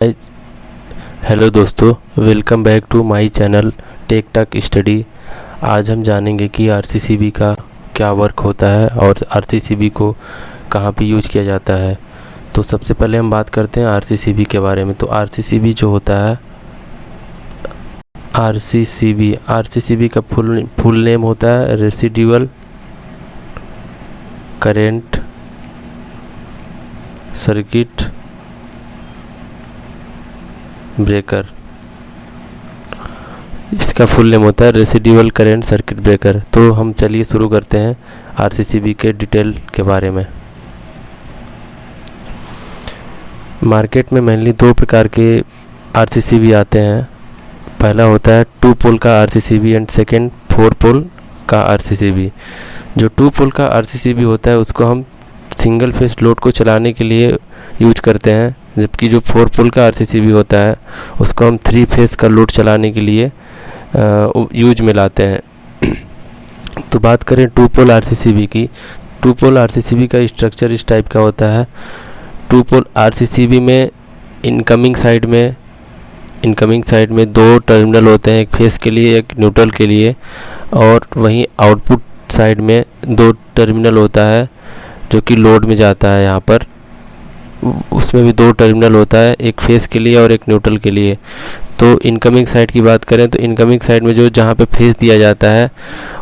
Hello दोस्तों, welcome back to my channel Tech Tak Study. आज हम जानेंगे कि आरसीसीबी का क्या वर्क होता है और आरसीसीबी को कहाँ पे यूज किया जाता है। तो सबसे पहले हम बात करते हैं आरसीसीबी के बारे में। तो आरसीसीबी जो होता है, आरसीसीबी का फुल नेम होता है रेसिडुअल करेंट सर्किट ब्रेकर। इसका फुल नेम होता है रेसिडुअल करेंट सर्किट ब्रेकर। तो हम चलिए शुरू करते हैं आरसीसीबी के डिटेल के बारे में। मार्केट में मेनली दो प्रकार के आरसीसीबी आते हैं। पहला होता है 2 पोल का आरसीसीबी एंड सेकेंड 4 पोल का आरसीसीबी। जो 2 पोल का आरसीसीबी होता है उसको हम सिंगल फेस लोड को चलाने के लिए यूज करते हैं, जबकि जो 4 पोल का आरसीसीबी होता है उसको हम 3 फेस का लोड चलाने के लिए यूज में लाते हैं। तो बात करें 2 पोल आरसीसीबी की। 2 पोल आरसीसीबी का स्ट्रक्चर इस टाइप का होता है। 2 पोल आरसीसीबी में इनकमिंग साइड में 2 टर्मिनल होते हैं, एक फेस के लिए एक न्यूट्रल के लिए, और वहीं आउटपुट साइड में 2 टर्मिनल होता है जो कि लोड में जाता है। यहाँ पर उसमें भी 2 टर्मिनल होता है, एक फेस के लिए और एक न्यूट्रल के लिए। तो इनकमिंग साइड की बात करें तो इनकमिंग साइड में जो जहाँ पे फेस दिया जाता है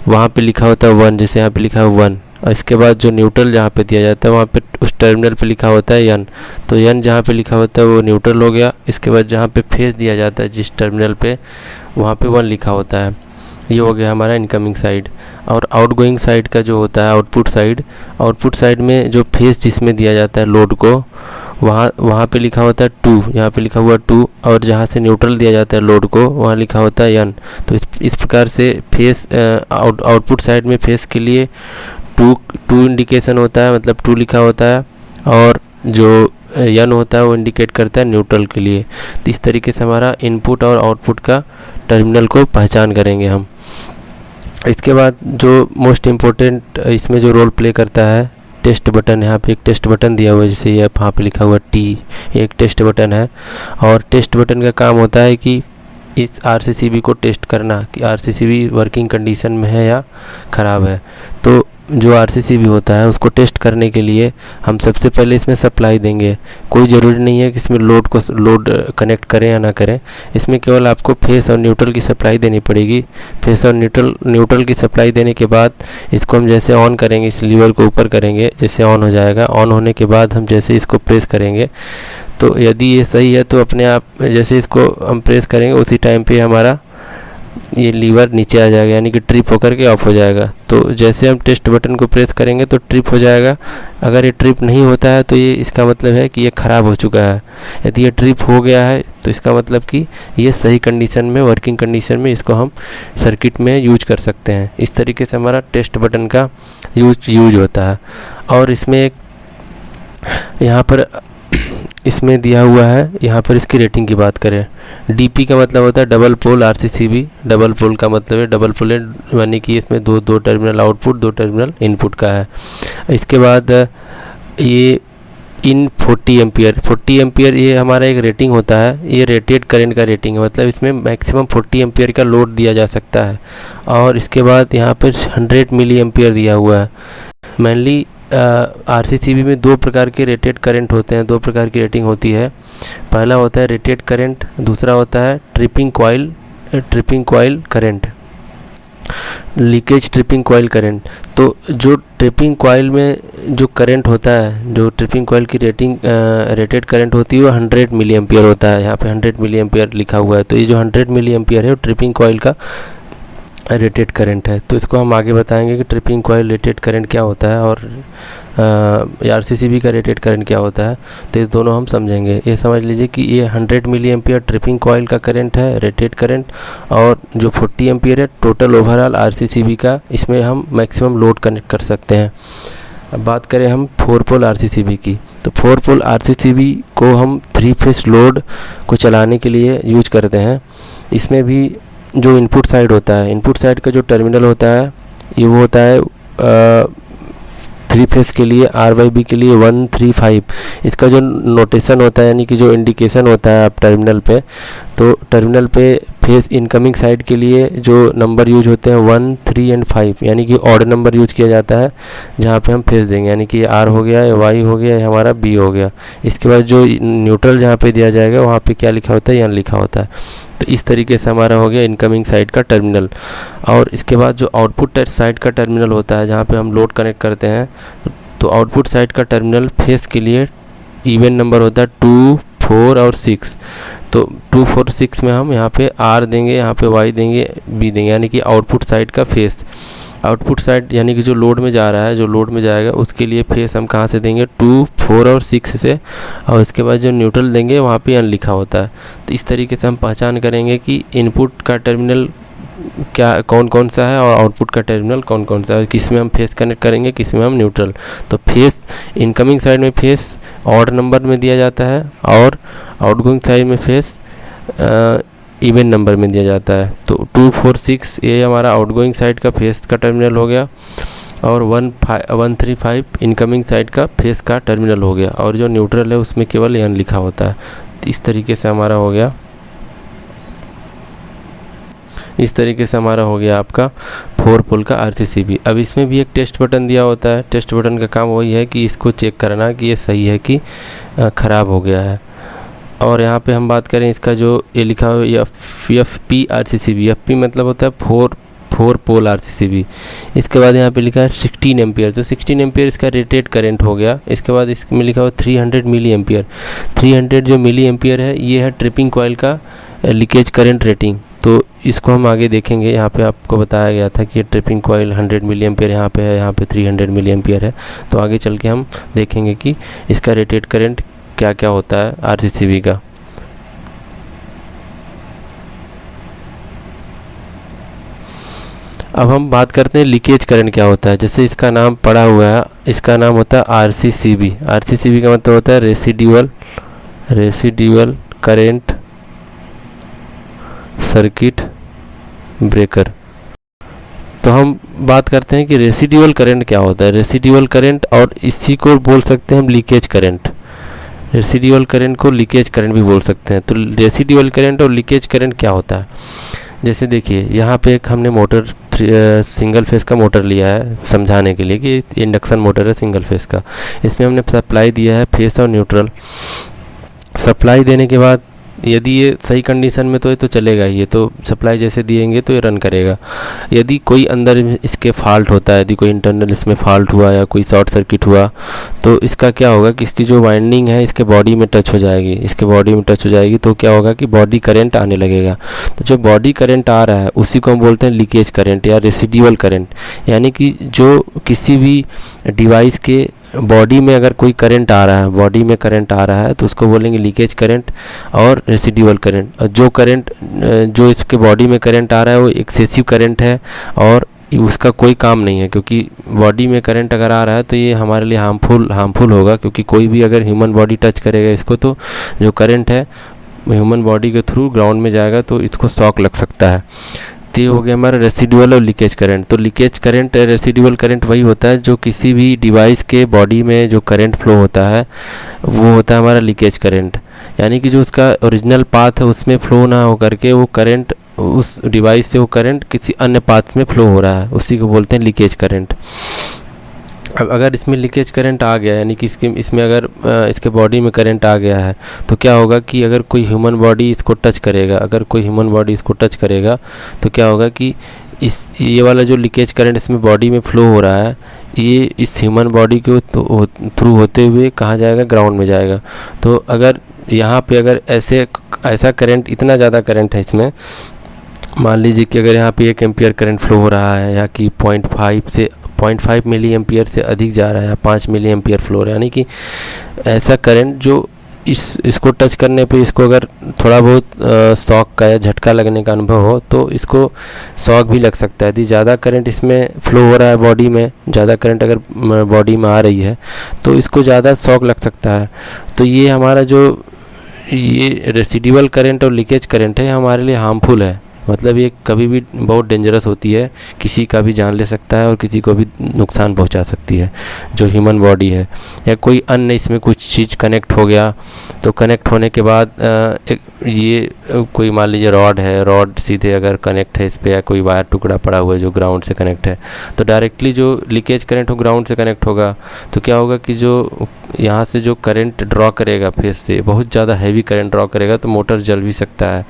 वहाँ पे लिखा होता है 1, जैसे यहाँ पे लिखा है 1। और इसके बाद जो न्यूट्रल जहाँ पे दिया जाता है वहाँ पे उस टर्मिनल पे लिखा होता है n। तो n जहाँ पे लिखा होता है वो न्यूट्रल हो गया। इसके बाद जहाँ पे फेस दिया जाता है जिस टर्मिनल पे, वहाँ पे 1 लिखा होता है। ये हो गया हमारा इनकमिंग साइड। और आउटगोइंग साइड का जो होता है आउटपुट साइड में जो फेस जिसमें दिया जाता है लोड को, वहाँ पे लिखा होता है 2, यहाँ पे लिखा हुआ 2, और जहाँ से न्यूट्रल दिया जाता है लोड को वहाँ लिखा होता है n। तो इस प्रकार से फेस आउटपुट साइड में फेस के लिए 2 इंडिकेशन होता है, मतलब 2 लिखा होता है, और जो n होता है वो इंडिकेट करता है न्यूट्रल के लिए। तो इस तरीके से हमारा इनपुट और आउटपुट का टर्मिनल को पहचान करेंगे हम। इसके बाद जो मोस्ट इम्पोर्टेंट इसमें जो रोल प्ले करता है, टेस्ट बटन। यहाँ पे एक टेस्ट बटन दिया हुआ है, जैसे ये वहाँ पे लिखा हुआ T, एक टेस्ट बटन है। और टेस्ट बटन का काम होता है कि इस आरसीसीबी को टेस्ट करना कि आरसीसीबी वर्किंग कंडीशन में है या ख़राब है। तो जो आरसीसीबी होता है उसको टेस्ट करने के लिए हम सबसे पहले इसमें सप्लाई देंगे। कोई ज़रूरी नहीं है कि इसमें लोड कनेक्ट करें या ना करें, इसमें केवल आपको फेस और न्यूट्रल की सप्लाई देनी पड़ेगी। फेस और न्यूट्रल की सप्लाई देने के बाद इसको हम जैसे ऑन करेंगे, इस लीवर को ऊपर करेंगे, जैसे ऑन हो जाएगा। ऑन होने के बाद हम जैसे इसको प्रेस करेंगे तो यदि ये सही है तो अपने आप जैसे इसको हम प्रेस करेंगे उसी टाइम पे हमारा ये लीवर नीचे आ जाएगा, यानी कि ट्रिप होकर के ऑफ हो जाएगा। तो जैसे हम टेस्ट बटन को प्रेस करेंगे तो ट्रिप हो जाएगा। अगर ये ट्रिप नहीं होता है तो ये इसका मतलब है कि ये ख़राब हो चुका है। यदि ये ट्रिप हो गया है तो इसका मतलब कि ये सही कंडीशन में, वर्किंग कंडीशन में इसको हम सर्किट में यूज कर सकते हैं। इस तरीके से हमारा टेस्ट बटन का यूज होता है। और इसमें एक यहाँ पर इसमें दिया हुआ है, यहाँ पर इसकी रेटिंग की बात करें, डीपी का मतलब होता है double pole RCCB. Double pole का मतलब है डबल पोल यानी कि इसमें दो टर्मिनल आउटपुट, 2 टर्मिनल इनपुट का है। इसके बाद ये इन 40 एम्पियर ये हमारा एक रेटिंग होता है। ये रेटेड करंट का रेटिंग है, मतलब इसमें मैक्सिमम 40 एम्पियर का लोड दिया जा सकता है। और इसके बाद यहाँ पर 100 मिली एम्पियर दिया हुआ है। मेनली आरसीसीबी में 2 प्रकार के रेटेड करंट होते हैं, 2 प्रकार की रेटिंग होती है। पहला होता है रेटेड करंट, दूसरा होता है tripping coil current, leakage tripping coil current. तो जो ट्रिपिंग कॉइल में जो करंट होता है, जो ट्रिपिंग कॉइल की रेटेड करंट होती है वो 100 मिली एम्पियर होता है। यहाँ पे 100 मिली एम्पियर लिखा हुआ है। तो ये जो 100 मिली एम्पियर है वो ट्रिपिंग कॉइल का रेटेड करंट है। तो इसको हम आगे बताएंगे कि ट्रिपिंग कॉइल रेटेड करंट क्या होता है और आरसीसीबी का रेटेड करंट क्या होता है। तो ये दोनों हम समझेंगे। ये समझ लीजिए कि ये 100 मिली एम्पियर ट्रिपिंग कॉइल का करंट है, रेटेड करंट, और जो 40 एम्पियर है टोटल ओवरऑल आरसीसीबी का, इसमें हम मैक्सिमम लोड कनेक्ट कर सकते हैं। अब बात करें हम 4 पोल आरसीसीबी की। तो 4 पोल आरसीसीबी को हम 3 फेस लोड को चलाने के लिए यूज करते हैं। इसमें भी जो इनपुट साइड होता है, इनपुट साइड का जो टर्मिनल होता है ये वो होता है 3 फेस के लिए R/B के लिए 135, इसका जो नोटेशन होता है यानी कि जो इंडिकेशन होता है आप टर्मिनल पे, तो टर्मिनल पे फेस इनकमिंग साइड के लिए जो नंबर यूज होते हैं 1, 3 एंड 5, यानी कि ऑड नंबर यूज किया जाता है जहाँ पे हम फेस देंगे, यानी कि R हो गया, Y हो गया, हमारा B हो गया। इसके बाद जो न्यूट्रल जहाँ पे दिया जाएगा वहाँ पे क्या लिखा होता है, यहाँ लिखा होता है। तो इस तरीके से हमारा हो गया इनकमिंग साइड का टर्मिनल। और इसके बाद जो आउटपुट साइड का टर्मिनल होता है जहाँ पे हम लोड कनेक्ट करते हैं, तो आउटपुट साइड का टर्मिनल फेस के लिए इवन नंबर होता है 2, 4 और 6। तो 2, 4, 6 में हम यहाँ पे R देंगे, यहाँ पे Y देंगे, B देंगे, यानी कि आउटपुट साइड का फेस। आउटपुट साइड यानी कि जो लोड में जा रहा है, जो लोड में जाएगा उसके लिए फेस हम कहाँ से देंगे, 2, 4 और 6 से। और इसके बाद जो न्यूट्रल देंगे वहाँ पे N लिखा होता है। तो इस तरीके से हम पहचान करेंगे कि इनपुट का टर्मिनल क्या कौन कौन सा है और आउटपुट का टर्मिनल कौन कौन सा है, किस में हम फेस कनेक्ट करेंगे, किस में हम न्यूट्रल। तो फेस इनकमिंग साइड में फेस ऑड नंबर में दिया जाता है और आउटगोइंग साइड में फेस इवन नंबर में दिया जाता है। तो 2, 4, 6 ये हमारा आउटगोइंग साइड का फेस का टर्मिनल हो गया, और 135 इनकमिंग साइड का फेस का टर्मिनल हो गया, और जो न्यूट्रल है उसमें केवल N लिखा होता है। तो इस तरीके से हमारा हो गया, इस तरीके से हमारा हो गया आपका 4 पोल का RCCB। अब इसमें भी एक टेस्ट बटन दिया होता है। टेस्ट बटन का काम वही है कि इसको चेक करना कि ये सही है कि ख़राब हो गया है। और यहाँ पे हम बात करें इसका जो ये लिखा हुआ है FP RCCB, FP मतलब होता है 4 पोल RCCB। इसके बाद यहाँ पे लिखा है 16 एम्पियर, तो 16 एम्पियर इसका रेटेड करंट हो गया। इसके बाद इसमें लिखा हुआ 300 मिली एम्पियर। 300 जो मिली एम्पियर है ये है ट्रिपिंग कॉइल का लीकेज करंट रेटिंग। तो इसको हम आगे देखेंगे। यहाँ पे आपको बताया गया था कि ट्रिपिंग कॉइल 100 मिली एम्पियर यहाँ पे है, यहाँ पे 300 मिली एम्पियर है। तो आगे चल के हम देखेंगे कि इसका रेटेड करंट क्या क्या होता है RCCB का। अब हम बात करते हैं लीकेज करंट क्या होता है। जैसे इसका नाम पड़ा हुआ है, इसका नाम होता है RCCB। RCCB का मतलब होता है रेसिडुअल करंट सर्किट ब्रेकर। तो हम बात करते हैं कि रेसिडुअल करंट क्या होता है। रेसिडुअल करंट, और इसी को बोल सकते हैं हम लीकेज करंट। रेसिडुअल करंट को लीकेज करंट भी बोल सकते हैं। तो रेसिडुअल करंट और लीकेज करंट क्या होता है, जैसे देखिए यहाँ पे एक हमने मोटर सिंगल फेस का मोटर लिया है समझाने के लिए कि इंडक्शन मोटर है सिंगल फेस का। इसमें हमने सप्लाई दिया है फेस और न्यूट्रल। सप्लाई देने के बाद यदि ये सही कंडीशन में तो ये तो चलेगा ही, ये तो सप्लाई जैसे दिएंगे तो ये रन करेगा। यदि कोई अंदर इसके फॉल्ट होता है, यदि कोई इंटरनल इसमें फॉल्ट हुआ या कोई शॉर्ट सर्किट हुआ, तो इसका क्या होगा कि इसकी जो वाइंडिंग है इसके बॉडी में टच हो जाएगी। इसके बॉडी में टच हो जाएगी तो क्या होगा कि बॉडी करंट आने लगेगा। तो जो बॉडी करंट आ रहा है उसी को हम बोलते हैं लीकेज करंट या रेसिडुअल करंट। यानी कि जो किसी भी डिवाइस के बॉडी में अगर कोई करंट आ रहा है, बॉडी में करंट आ रहा है, तो उसको बोलेंगे लीकेज करंट और रेसिडुअल करंट। जो करंट जो इसके बॉडी में करंट आ रहा है वो एक्सेसिव करंट है और उसका कोई काम नहीं है, क्योंकि बॉडी में करंट अगर आ रहा है तो ये हमारे लिए हार्मफुल होगा। क्योंकि कोई भी अगर ह्यूमन बॉडी टच करेगा इसको तो जो करंट है ह्यूमन बॉडी के थ्रू ग्राउंड में जाएगा तो इसको शॉक लग सकता है। तो ये हो गया हमारा रेसिडुअल और लीकेज करंट। तो लीकेज करंट रेसिडुअल करंट वही होता है जो किसी भी डिवाइस के बॉडी में जो करंट फ्लो होता है वो होता है हमारा लीकेज करंट। यानी कि जो उसका ओरिजिनल पाथ है उसमें फ्लो ना हो करके वो करंट उस डिवाइस से वो करंट किसी अन्य पाथ में फ्लो हो रहा है, उसी को बोलते हैं लीकेज करंट। अब अगर इसमें लीकेज करंट आ गया, यानी कि इसमें अगर इसके बॉडी में करंट आ गया है तो क्या होगा कि अगर कोई ह्यूमन बॉडी इसको टच करेगा, तो क्या होगा कि ये वाला जो लीकेज करंट इसमें बॉडी में फ्लो हो रहा है ये इस ह्यूमन बॉडी के थ्रू होते हुए कहाँ जाएगा, ग्राउंड में जाएगा। तो अगर यहाँ पे अगर ऐसा करंट, इतना ज़्यादा करंट है इसमें, मान लीजिए कि अगर यहाँ पे 1 एम्पियर करंट फ्लो हो रहा है या कि 0.5 मिली एम्पियर से अधिक जा रहा है, 5 मिली एम्पियर फ्लो हो रहा है, यानी कि ऐसा करंट जो इसको टच करने पे इसको अगर थोड़ा बहुत शॉक का या झटका लगने का अनुभव हो तो इसको शॉक भी लग सकता है। यदि ज़्यादा करंट इसमें फ्लो हो रहा है बॉडी में, ज़्यादा करंट अगर बॉडी में आ रही है तो इसको ज़्यादा शॉक लग सकता है। तो ये रेसिडुअल करंट और लीकेज करंट है हमारे लिए हार्मफुल है। मतलब ये कभी भी बहुत डेंजरस होती है, किसी का भी जान ले सकता है और किसी को भी नुकसान पहुंचा सकती है जो ह्यूमन बॉडी है। या कोई अन्य इसमें कुछ चीज़ कनेक्ट हो गया तो कनेक्ट होने के बाद ये कोई मान लीजिए रॉड है, रॉड सीधे अगर कनेक्ट है इस पर, या कोई वायर टुकड़ा पड़ा हुआ है जो ग्राउंड से कनेक्ट है, तो डायरेक्टली जो लीकेज करंट हो ग्राउंड से कनेक्ट होगा तो क्या होगा कि जो यहाँ से जो करंट ड्रॉ करेगा फेस से, बहुत ज़्यादा हैवी करंट ड्रॉ करेगा तो मोटर जल भी सकता है।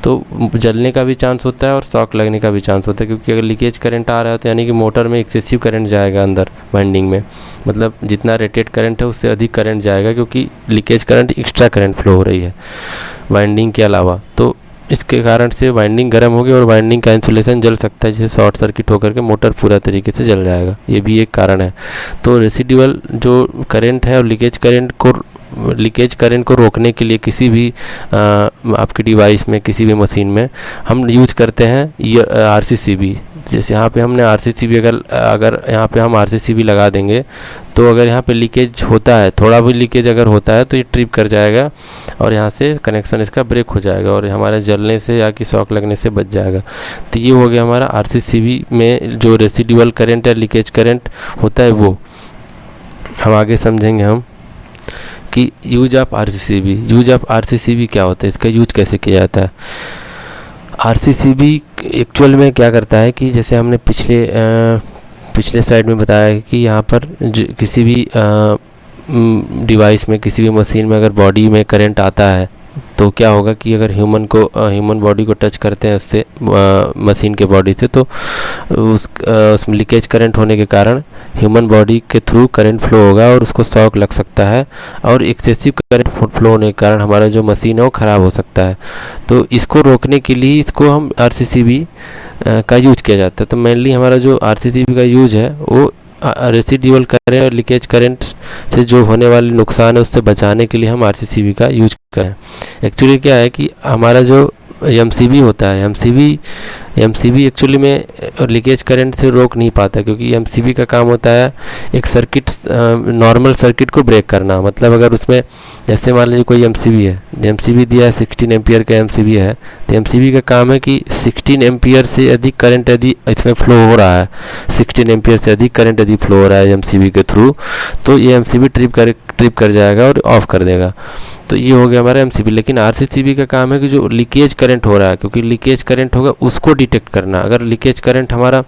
तो जलने का भी चांस होता है और शॉक लगने का भी चांस होता है, क्योंकि अगर लीकेज करंट आ रहा है तो यानी कि मोटर में एक्सेसिव करंट जाएगा अंदर वाइंडिंग में, मतलब जितना रेटेड करंट है उससे अधिक करंट जाएगा, क्योंकि leakage current extra current flow हो रही है वाइंडिंग के अलावा। तो इसके कारण से वाइंडिंग गर्म होगी और वाइंडिंग का इंसुलेशन जल सकता है, जिससे शॉर्ट सर्किट होकर के मोटर पूरा तरीके से जल जाएगा। ये भी एक कारण है। तो रेसिडुअल जो करंट है और लीकेज करंट को रोकने के लिए किसी भी आपके डिवाइस में, किसी भी मशीन में हम यूज करते हैं ये RCCB। जैसे यहाँ पे हमने RCCB अगर यहाँ पे हम RCCB लगा देंगे तो अगर यहाँ पे लीकेज होता है, थोड़ा भी लीकेज अगर होता है तो ये ट्रिप कर जाएगा और यहाँ से कनेक्शन इसका ब्रेक हो जाएगा और हमारे जलने से या कि शॉक लगने से बच जाएगा। तो ये हो गया हमारा RCCB में जो रेसिडुअल करंट या लीकेज करंट होता है वो। हम आगे समझेंगे हम कि यूज ऑफ RCCB क्या होता है, इसका यूज कैसे किया जाता है। RCCB एक्चुअल में क्या करता है कि जैसे हमने पिछले स्लाइड में बताया है कि यहाँ पर किसी भी डिवाइस में, किसी भी मशीन में अगर बॉडी में करंट आता है तो क्या होगा कि अगर ह्यूमन बॉडी को टच करते हैं उससे मशीन के बॉडी से, तो उसमें लीकेज करंट होने के कारण ह्यूमन बॉडी के थ्रू करंट फ्लो होगा और उसको शॉक लग सकता है, और एक्सेसिव करंट फ्लो होने के कारण हमारा जो मशीन है वो ख़राब हो सकता है। तो इसको रोकने के लिए इसको हम RCCB का यूज किया जाता है। तो मेनली हमारा जो RCCB का यूज है वो रेसिडुअल करंट और लीकेज करंट से जो होने वाले नुकसान है उससे बचाने के लिए हम RCCB का यूज करें। एक्चुअली क्या है कि हमारा जो MCB होता है, MCB एक्चुअली में लीकेज करंट से रोक नहीं पाता, क्योंकि MCB का काम होता है एक सर्किट, नॉर्मल सर्किट को ब्रेक करना। मतलब अगर उसमें जैसे मान लीजिए कोई MCB दिया है 16 एम्पियर का MCB है, तो MCB का काम है कि 16 एम्पियर से अधिक करंट यदि इसमें फ्लो हो रहा है, 16 एम्पियर से अधिक करंट यदि फ्लो हो रहा है MCB के थ्रू, तो ये MCB ट्रिप कर जाएगा और ऑफ कर देगा। तो ये हो गया हमारा MCB। लेकिन RCCB का काम है कि जो लीकेज करंट हो रहा है, क्योंकि लीकेज करंट होगा उसको डिटेक्ट करना। अगर लीकेज करंट हमारा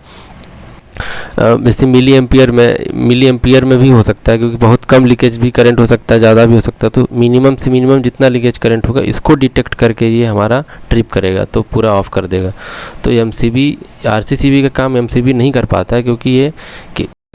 जैसे मिली एम्पियर में भी हो सकता है, क्योंकि बहुत कम लीकेज भी करंट हो सकता है, ज़्यादा भी हो सकता है। तो मिनिमम से मिनिमम जितना लीकेज करंट होगा इसको डिटेक्ट करके ये हमारा ट्रिप करेगा, तो पूरा ऑफ कर देगा। तो RCCB का काम MCB नहीं कर पाता है, क्योंकि ये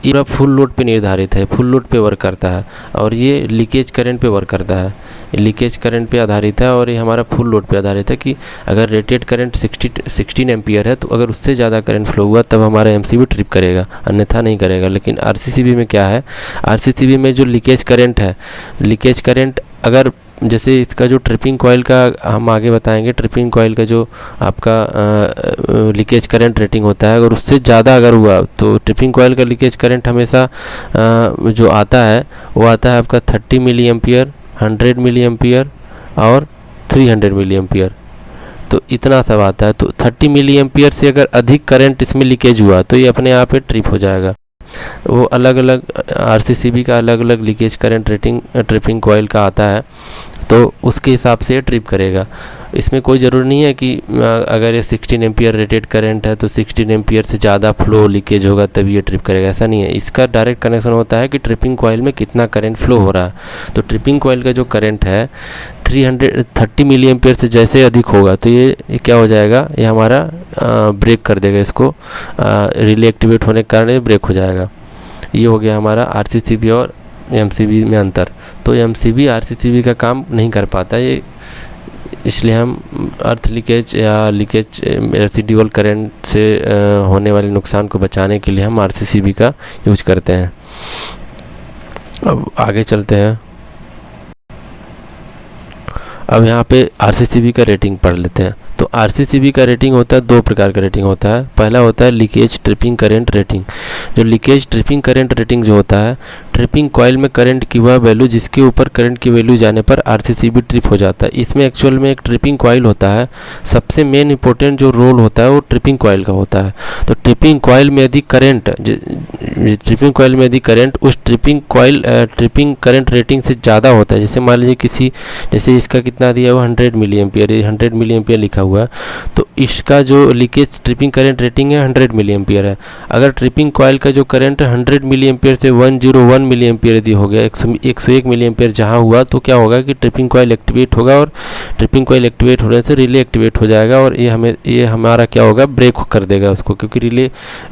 पूरा फुल लोड पे निर्धारित है, फुल लोड पे वर्क करता है, और ये लीकेज करंट पे वर्क करता है, लीकेज करंट पे आधारित है, और ये हमारा फुल लोड पे आधारित है कि अगर रेटेड करंट 16 एम्पियर है तो अगर उससे ज़्यादा करंट फ्लो हुआ तब हमारा MCB ट्रिप करेगा, अन्यथा नहीं करेगा। लेकिन RCCB में क्या है, RCCB में जो लीकेज करंट अगर जैसे इसका जो ट्रिपिंग कॉइल का हम आगे बताएंगे, ट्रिपिंग कॉइल का जो आपका लीकेज करंट रेटिंग होता है, अगर उससे ज़्यादा अगर हुआ तो ट्रिपिंग कॉइल का लीकेज करंट हमेशा जो आता है वो आता है आपका 30 मिली एम्पियर, 100 मिली एम्पियर और 300 मिली एम्पियर। तो इतना सब आता है। तो 30 मिली एम्पियर से अगर अधिक करंट इसमें लीकेज हुआ तो ये अपने आप ट्रिप हो जाएगा। वो अलग अलग RCCB का अलग अलग leakage current rating tripping coil का आता है, तो उसके हिसाब से ट्रिप करेगा। इसमें कोई ज़रूरी नहीं है कि अगर ये 16 एम्पियर रेटेड करंट है तो 16 एम्पियर से ज़्यादा फ्लो लीकेज होगा तभी ये ट्रिप करेगा, ऐसा नहीं है। इसका डायरेक्ट कनेक्शन होता है कि ट्रिपिंग कॉइल में कितना करंट फ्लो हो रहा है। तो ट्रिपिंग कॉइल का जो करंट है 330 मिली एम्पियर से जैसे अधिक होगा तो ये क्या हो जाएगा, ये हमारा ब्रेक कर देगा, इसको रिले एक्टिवेट होने के कारण ये ब्रेक हो जाएगा। ये हो गया हमारा RCCB और MCB में अंतर। तो MCB RCCB का काम नहीं कर पाता ये, इसलिए हम अर्थ लीकेज या लीकेज रेसिडुअल करंट से होने वाले नुकसान को बचाने के लिए हम RCCB का यूज करते हैं। अब आगे चलते हैं। अब यहाँ पे RCCB का रेटिंग पढ़ लेते हैं। तो RCCB का रेटिंग होता है, दो प्रकार का रेटिंग होता है। पहला होता है लीकेज ट्रिपिंग करंट रेटिंग। जो लीकेज ट्रिपिंग करंट रेटिंग जो होता है ट्रिपिंग कॉइल में करंट की वह वैल्यू जिसके ऊपर करंट की वैल्यू जाने पर आरसीसीबी ट्रिप हो जाता है। इसमें एक्चुअल में एक ट्रिपिंग कॉइल होता है, सबसे मेन इंपॉर्टेंट जो रोल होता है वो ट्रिपिंग कॉइल का होता है। तो ट्रिपिंग कॉइल में यदि करंट उस ट्रिपिंग करंट रेटिंग से ज़्यादा होता है, जैसे मान लीजिए जैसे इसका कितना दिया हुआ 100 मिली एम्पियर, 100 मिली एम्पियर लिखा हुआ है, तो इसका जो लीकेज ट्रिपिंग करंट रेटिंग है 100 मिली एम्पियर है। अगर ट्रिपिंग कॉइल का जो करंट 100 मिली एम्पियर से 101 मिली एम्पियर यदि हो गया, 101 मिली एम्पियर जहाँ हुआ, तो क्या होगा कि ट्रिपिंग कॉइल एक्टिवेट होगा और ट्रिपिंग कॉइल एक्टिवेट होने से रिले एक्टिवेट हो जाएगा और ये हमारा क्या होगा, ब्रेक कर देगा उसको, क्योंकि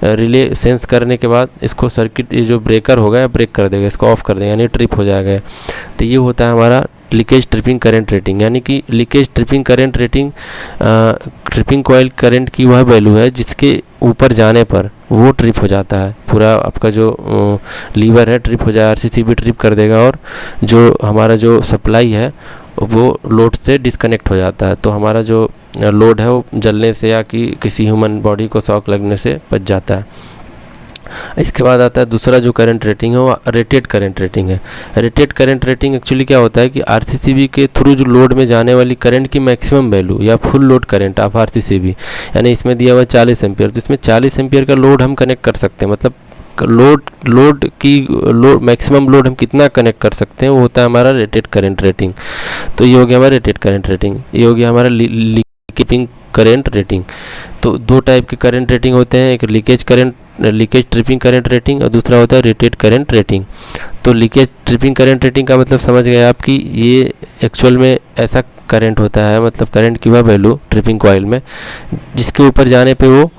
रिले सेंस करने के बाद इसको सर्किट ये जो ब्रेकर होगा ब्रेक कर देगा, इसको ऑफ कर देगा, यानी ट्रिप हो जाएगा। तो ये होता है हमारा लीकेज ट्रिपिंग करंट रेटिंग, यानी कि leakage tripping current rating tripping coil current की वह वैल्यू है जिसके ऊपर जाने पर वो ट्रिप हो जाता है, पूरा आपका जो लीवर है ट्रिप हो जाए, आरसीसीबी ट्रिप कर देगा और जो हमारा जो सप्लाई है वो लोड से डिस्कनेक्ट हो जाता है। तो हमारा जो लोड है वो जलने से या कि किसी ह्यूमन बॉडी को शॉक लगने से बच जाता है। इसके बाद आता है दूसरा जो करंट रेटिंग है वो रेटेड करंट रेटिंग है। रेटेड करंट रेटिंग एक्चुअली क्या होता है कि आरसीसीबी के थ्रू जो लोड में जाने वाली करंट की मैक्सिमम वैल्यू या full load current of RCCB, यानी इसमें दिया हुआ 40 एम्पियर, तो इसमें 40 एम्पियर का लोड हम कनेक्ट कर सकते हैं। मतलब लोड मैक्सिमम लोड हम कितना कनेक्ट कर सकते हैं वो होता है हमारा रेटेड करंट रेटिंग। तो ये हो गया हमारा रेटेड करंट रेटिंग, ये हो गया हमारा लीकेज करंट रेटिंग। तो दो टाइप के करंट रेटिंग होते हैं, एक लीकेज ट्रिपिंग करंट रेटिंग और दूसरा होता है रेटेड करंट रेटिंग। तो लीकेज ट्रिपिंग करंट रेटिंग का मतलब समझ गए आप कि ये एक्चुअल में ऐसा करंट होता है, मतलब करंट की वह वैल्यू ट्रिपिंग कॉइल में जिसके ऊपर जाने पे वो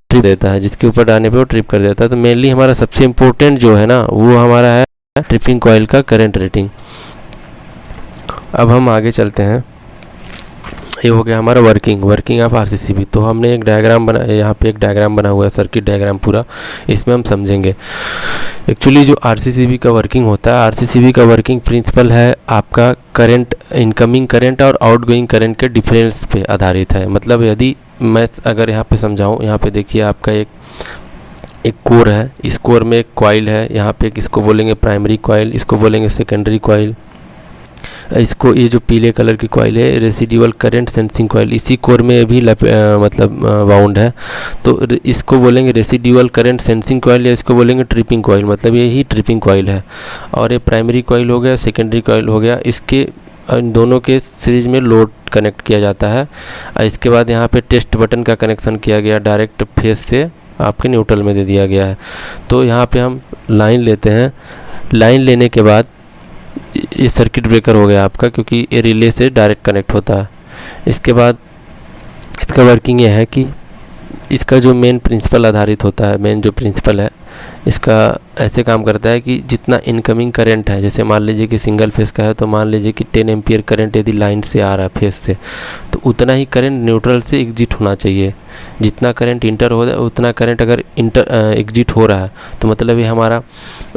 ट्रिप देता है, जिसके ऊपर जाने पे वो ट्रिप कर देता है। तो मेनली हमारा सबसे इम्पोर्टेंट जो है ना वो हमारा है ट्रिपिंग कॉइल का करंट रेटिंग। अब हम आगे चलते हैं, ये हो गया हमारा वर्किंग ऑफ आरसीसीबी। तो हमने एक डायग्राम बना, यहाँ पे एक डायग्राम बना हुआ है, सर्किट डायग्राम पूरा, इसमें हम समझेंगे एक्चुअली जो आरसीसीबी का वर्किंग होता है। आरसीसीबी का वर्किंग प्रिंसिपल है आपका करंट, इनकमिंग करंट और आउटगोइंग करंट के डिफरेंस पे आधारित है। मतलब यदि मैं अगर यहाँ पे समझाऊँ, यहाँ पे देखिए आपका एक कोर है, इस कोर में एक कॉइल है, यहाँ पे इसको बोलेंगे प्राइमरी कॉइल, इसको बोलेंगे सेकेंडरी कॉइल, इसको ये जो पीले कलर की कॉइल है रेसिडुअल करंट सेंसिंग कॉइल, इसी कोर में भी मतलब वाउंड है, तो इसको बोलेंगे रेसिडुअल करंट सेंसिंग कॉइल या इसको बोलेंगे ट्रिपिंग कॉइल, मतलब यही ट्रिपिंग कॉइल है। और ये प्राइमरी कॉइल हो गया, सेकेंडरी कॉइल हो गया, इसके इन दोनों के सीरीज में लोड कनेक्ट किया जाता है। इसके बाद यहाँ पे टेस्ट बटन का कनेक्शन किया गया, डायरेक्ट फेस से आपके न्यूट्रल में दे दिया गया है। तो यहाँ पे हम लाइन लेते हैं, लाइन लेने के बाद ये सर्किट ब्रेकर हो गया आपका, क्योंकि ये रिले से डायरेक्ट कनेक्ट होता है। इसके बाद इसका वर्किंग ये है कि इसका जो मेन प्रिंसिपल आधारित होता है, मेन जो प्रिंसिपल है इसका ऐसे काम करता है कि जितना इनकमिंग करंट है, जैसे मान लीजिए कि सिंगल फेस का है तो मान लीजिए कि 10 एम्पियर करंट यदि लाइन से आ रहा है फेस से, तो उतना ही करंट न्यूट्रल से एग्जिट होना चाहिए। जितना करंट इंटर हो रहा है उतना करंट अगर एग्जिट हो रहा है तो मतलब ये हमारा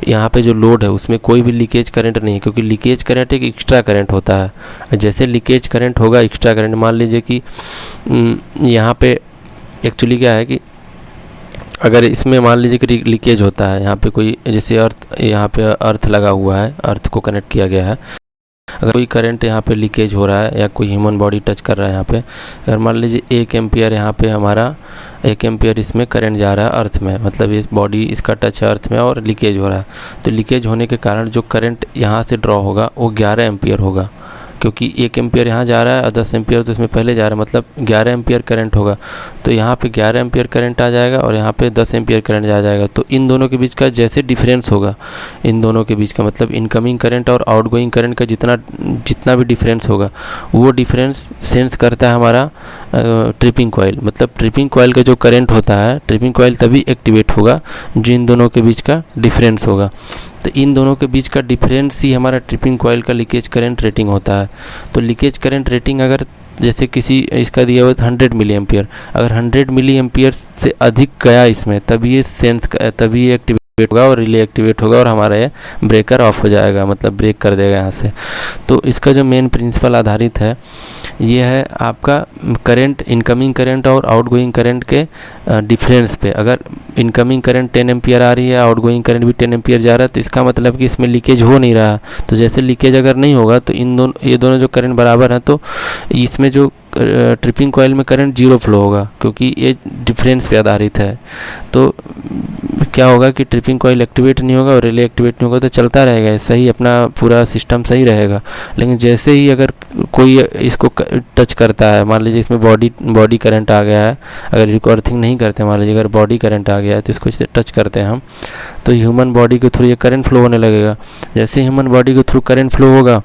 यहाँ पे जो लोड है उसमें कोई भी लीकेज करंट नहीं है, क्योंकि लीकेज करंट एक एक्स्ट्रा करंट होता है। जैसे लीकेज करंट होगा एक्स्ट्रा करंट, मान लीजिए कि यहाँ पे एक्चुअली क्या है कि अगर इसमें मान लीजिए कि लीकेज होता है, यहाँ पे कोई जैसे यहाँ पे अर्थ लगा हुआ है, अर्थ को कनेक्ट किया गया है, अगर कोई करंट यहाँ पे लीकेज हो रहा है या कोई ह्यूमन बॉडी टच कर रहा है यहाँ पे, अगर मान लीजिए 1 एम्पियर यहाँ पे हमारा 1 एम्पियर इसमें करंट जा रहा है अर्थ में, मतलब इस बॉडी इसका टच है अर्थ में और लीकेज हो रहा है, तो लीकेज होने के कारण जो करंट यहाँ से ड्रॉ होगा वो 11 एम्पियर होगा, क्योंकि 1 एम्पियर यहाँ जा रहा है और 10 एम्पियर तो इसमें पहले जा रहा है, मतलब 11 एम्पियर करंट होगा। तो यहाँ पे 11 एम्पियर करंट आ जाएगा और यहाँ पे 10 एम्पियर करंट आ जाएगा। तो इन दोनों के बीच का जैसे डिफरेंस होगा, इन दोनों के बीच का मतलब इनकमिंग करंट और आउटगोइंग करंट का जितना भी डिफरेंस होगा वो डिफरेंस सेंस करता है हमारा ट्रिपिंग कॉइल। मतलब ट्रिपिंग कॉइल का जो करंट होता है, ट्रिपिंग कॉइल तभी एक्टिवेट होगा जो इन दोनों के बीच का डिफरेंस होगा। तो इन दोनों के बीच का डिफरेंस ही हमारा ट्रिपिंग कॉइल का लीकेज करंट रेटिंग होता है। तो लीकेज करंट रेटिंग अगर जैसे किसी इसका दिया हुआ 100 मिली एम्पियर, अगर 100 मिली एम्पियर से अधिक गया इसमें तभी ये एक्टिवेट होगा और रिले एक्टिवेट होगा और हमारा ये ब्रेकर ऑफ हो जाएगा, मतलब ब्रेक कर देगा यहाँ से। तो इसका जो मेन प्रिंसिपल आधारित है ये है आपका करंट, इनकमिंग करंट और आउटगोइंग करंट के डिफरेंस पे। अगर इनकमिंग करंट 10 एम्पियर आ रही है, आउटगोइंग करंट भी 10 एम्पियर जा रहा है, तो इसका मतलब कि इसमें लीकेज हो नहीं रहा। तो जैसे लीकेज अगर नहीं होगा तो ये दोनों जो करंट बराबर हैं, तो इसमें जो ट्रिपिंग कॉइल में करंट जीरो फ्लो होगा, क्योंकि ये डिफरेंस पे आधारित है। तो क्या होगा कि ट्रिपिंग कॉइल एक्टिवेट नहीं होगा और रिले एक्टिवेट नहीं होगा, तो चलता रहेगा सही, अपना पूरा सिस्टम सही रहेगा। लेकिन जैसे ही अगर कोई इसको टच करता है, मान लीजिए इसमें बॉडी करंट आ गया है, अगर रिकॉर्डिंग नहीं करते, मान लीजिए अगर बॉडी करंट आ गया है, तो इसको इसे टच करते हैं हम, तो ह्यूमन बॉडी के थ्रू ये करंट फ्लो होने लगेगा। जैसे ह्यूमन बॉडी के थ्रू करंट फ्लो होगा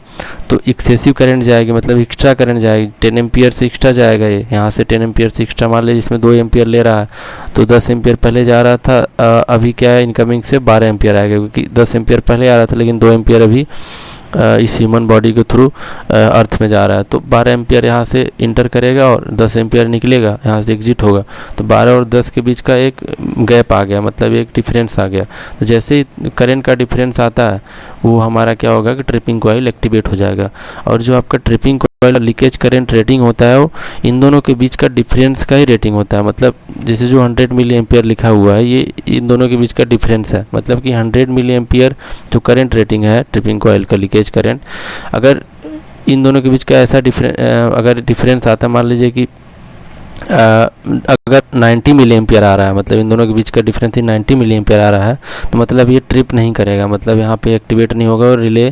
तो एक्सेसिव करंट जाएगी, मतलब एक्स्ट्रा करंट जाएगी, 10 एम्पियर से एक्स्ट्रा जाएगा। ये यहाँ से 10 एम्पियर से एक्स्ट्रा, मान लीजिए इसमें 2 एम्पियर ले रहा है, तो 10 एम्पियर पहले जा रहा था, अभी क्या है इनकमिंग से 12 एम्पियर आएगा, क्योंकि 10 एम्पियर पहले आ रहा था लेकिन 2 एम्पियर अभी इस ह्यूमन बॉडी के थ्रू अर्थ में जा रहा है। तो 12 एम्पियर यहाँ से इंटर करेगा और 10 एम्पियर निकलेगा, यहाँ से एग्जिट होगा। तो 12 और 10 के बीच का एक गैप आ गया, मतलब एक डिफरेंस आ गया। तो जैसे ही करंट का डिफरेंस आता है वो हमारा क्या होगा कि ट्रिपिंग कॉइल एक्टिवेट हो जाएगा। और जो आपका tripping coil leakage current rating होता है वो इन दोनों के बीच का डिफरेंस का ही रेटिंग होता है। मतलब जैसे जो 100 मिली एम्पियर लिखा हुआ है, ये इन दोनों के बीच का डिफरेंस है। मतलब कि 100 मिली एम्पियर जो करंट रेटिंग है ट्रिपिंग कॉइल का लीकेज करंट, अगर इन दोनों के बीच का ऐसा अगर डिफरेंस आता है, मान लीजिए कि अगर 90 मिली एम्पियर आ रहा है, मतलब इन दोनों के बीच का डिफरेंस ही 90 मिली एम्पियर आ रहा है, तो मतलब ये ट्रिप नहीं करेगा, मतलब यहाँ पे एक्टिवेट नहीं होगा और रिले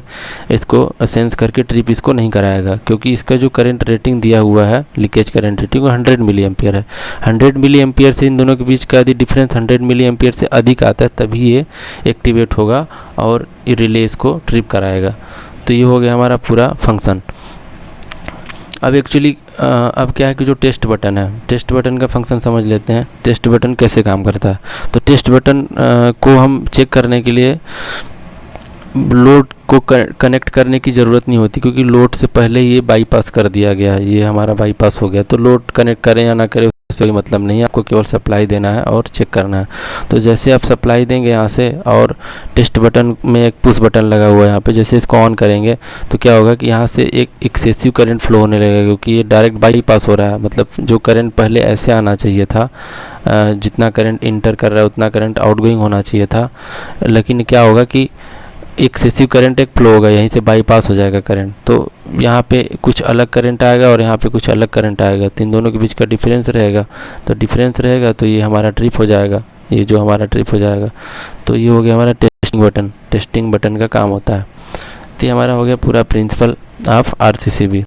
इसको सेंस करके ट्रिप इसको नहीं कराएगा, क्योंकि इसका जो करंट रेटिंग दिया हुआ है लीकेज करंट रेटिंग वो 100 मिली एम्पियर है। 100 मिली एम्पियर से इन दोनों के बीच का यदि डिफरेंस 100 मिली एम्पियर से अधिक आता है तभी ये एक्टिवेट होगा और ये रिले इसको ट्रिप कराएगा। तो ये हो गया हमारा पूरा फंक्शन। अब एक्चुअली अब क्या है कि जो टेस्ट बटन है, टेस्ट बटन का फंक्शन समझ लेते हैं। टेस्ट बटन कैसे काम करता है, तो टेस्ट बटन को हम चेक करने के लिए लोड को कनेक्ट करने की ज़रूरत नहीं होती, क्योंकि लोड से पहले ये बाईपास कर दिया गया है, ये हमारा बाईपास हो गया। तो लोड कनेक्ट करें या ना करें उससे कोई मतलब नहीं है, आपको केवल सप्लाई देना है और चेक करना है। तो जैसे आप सप्लाई देंगे यहाँ से, और टेस्ट बटन में एक पुश बटन लगा हुआ है यहाँ पे, जैसे इसको ऑन करेंगे तो क्या होगा कि यहाँ से एक एक्सेसिव करंट फ्लो होने लगेगा, क्योंकि ये डायरेक्ट बाईपास हो रहा है। मतलब जो करंट पहले ऐसे आना चाहिए था, जितना करंट इंटर कर रहा है उतना करंट आउटगोइंग होना चाहिए था, लेकिन क्या होगा कि एक्सेसिव करंट एक फ्लो होगा, यहीं से बाईपास हो जाएगा करंट। तो यहाँ पे कुछ अलग करंट आएगा और यहाँ पे कुछ अलग करंट आएगा, तो इन दोनों के बीच का डिफरेंस रहेगा। तो डिफरेंस रहेगा तो ये हमारा ट्रिप हो जाएगा, ये जो हमारा ट्रिप हो जाएगा। तो ये हो गया हमारा टेस्टिंग बटन का काम होता है। तो ये हमारा हो गया पूरा प्रिंसिपल ऑफ RCCB।